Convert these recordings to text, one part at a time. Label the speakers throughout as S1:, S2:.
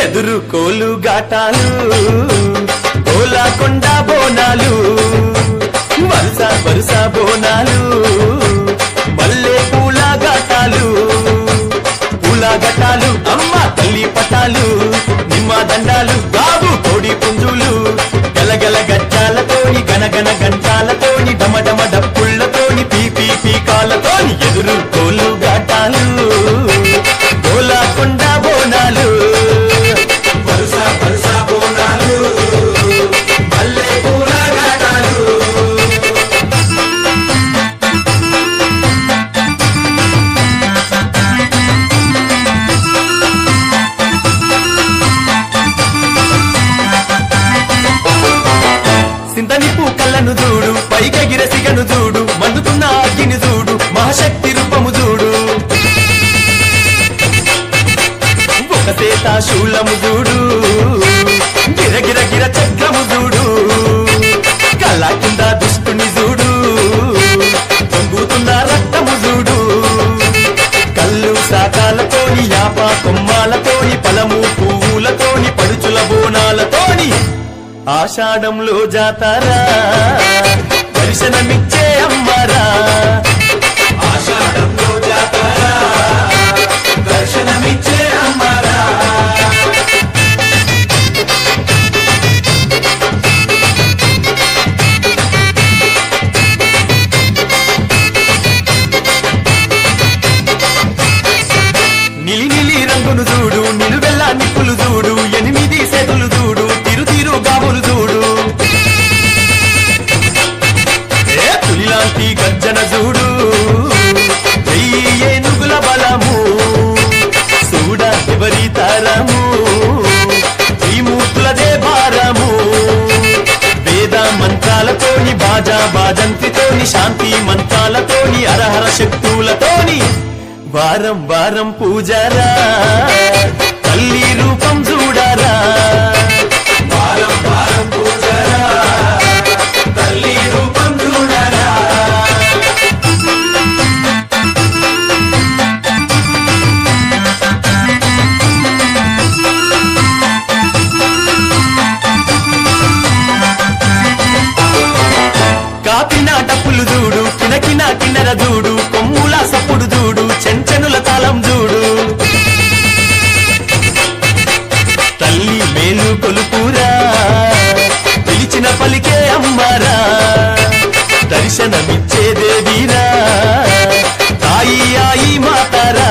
S1: ఎదురు కోలు గాటాలు కోలాకొండ బోనాలు వరుస వరుస బోనాలు మల్లె పూల గాటాలు పూల గటాలు అమ్మ తల్లి పటాలు నిమ్మ దండాలు బాబు కోడి పుంజులు గలగల గజ్జాలతోని గనగన గంటాలతోని డమడమ డప్పుళ్లతోని పీపీ పీకాలతోని ఎదురు కోలు గాటాలు కోలాకొండ బోనాలు వరుస వరుస బోనాలు మల్లె పూల గాటాలు సింతనిప్పు కళ్ళను చూడు పైకెగిర సిగను చూడు మందుతున్న అగ్గిని చూడు మహాశక్తి రూపము చూడు ఒక సేత శూలము చూడు గిరగిర గిర చక్రము చూడు కళ్ళ కింద దుష్టుని చూడు పొంగుతున్న రక్తము చూడు కళ్ళు శాఖాలతోని యాప కొమ్మాలతోని పలము పువ్వులతోని పడుచుల బోనాలతోని ఆషాఢంలో జాతారా దర్శనమిచ్చే అమ్మరా ఆషాఢంలో జాతారా దర్శనమిచ్చే అమ్మరా నిలి నిలి రంగును చూడు నిలువెల్ల నిప్పులు చూడు 8 సేతులు చూడు తిరు తిరు గాబులు చూడు తులిలాంటి గర్జన చూడు ఏనుగుల బలము చూడ విపరీతారము ఈ మూర్తులదే భారము వేద మంత్రాలతోని బాజా బాజంతితోని శాంతి మంత్రాలతోని అరహర శక్తులతోని వారం వారం పూజారా తల్లి రూపం చూడారా వారం వారం పూజారా తల్లి రూపం చూడారా కాపిన టప్పులు చూడు కినకిన కిన్నెర చూడు కొమ్ముల సప్పుడు చూడు చెంచెనుల తాళం చూడు తల్లి మేలు కొలుపురా పిలిచిన పలికే అమ్మారా దర్శనమిచ్చే దేవీరా తాయి ఆయి మాతారా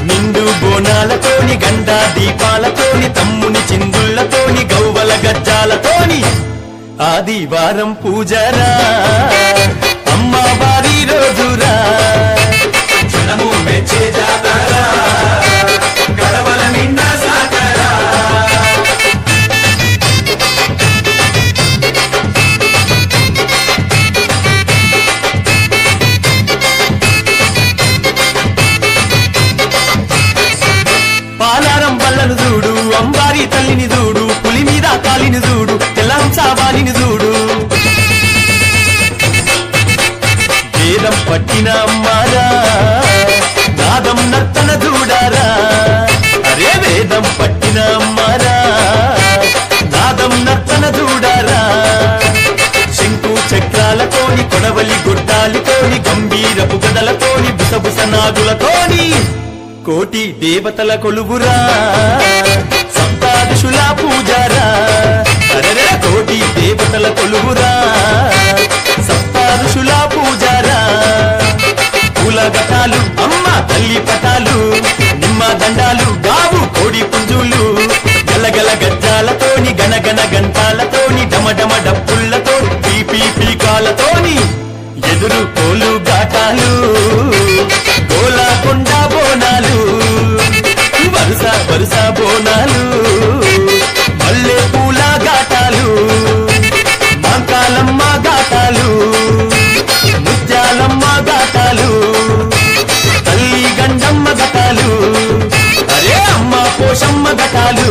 S1: నిండు బోనాలతోని గంట దీపాలతోని తమ్ముని చిందుళ్లతోని గౌవల గజ్జాలతోని ఆదివారం పూజరా అమ్మవారి రోజురా జనము మెచ్చే జాతరా గడవల నిండా సాగరా పాలారం బల్లను చూడు అంబారి తల్లిని చూడు పులి మీద కాలిని చూడు తెల్లంసాబాలిని చూడు వేదం పట్టిన అమ్మారా నాదం నర్తన చూడారా అరే వేదం పట్టిన అమ్మారా నాదం నర్తన చూడారా శంకు చక్రాలతోని కొడవలి గుడ్డాలితోని గంభీరపు గదలతోని బుసబుస నాగులతోని కోటి దేవతల కొలువురా సప్తాదశుల పూజారా అరే కోటి దేవతల కొలువురా సప్తాదశుల పూజారా పూల గటాలు అమ్మ తల్లి పటాలు నిమ్మ దండాలు గావు కోడి పుంజులు గలగల గజ్జాలతోని గనగన గంటాలతోని డమడమ డప్పుళ్లతో పీపీ పీకాలతోని ఎదురు కోలు గాటాలు కోలాకొండ బోనాలు వరుస వరుస బోనాలు మల్లె పూల గాటాలు మాంకాలమ్మ గాటాలు ముత్యాలమ్మ గాటాలు తల్లి గండమ్మ గటాలు అరే అమ్మ పోషమ్మ గటాలు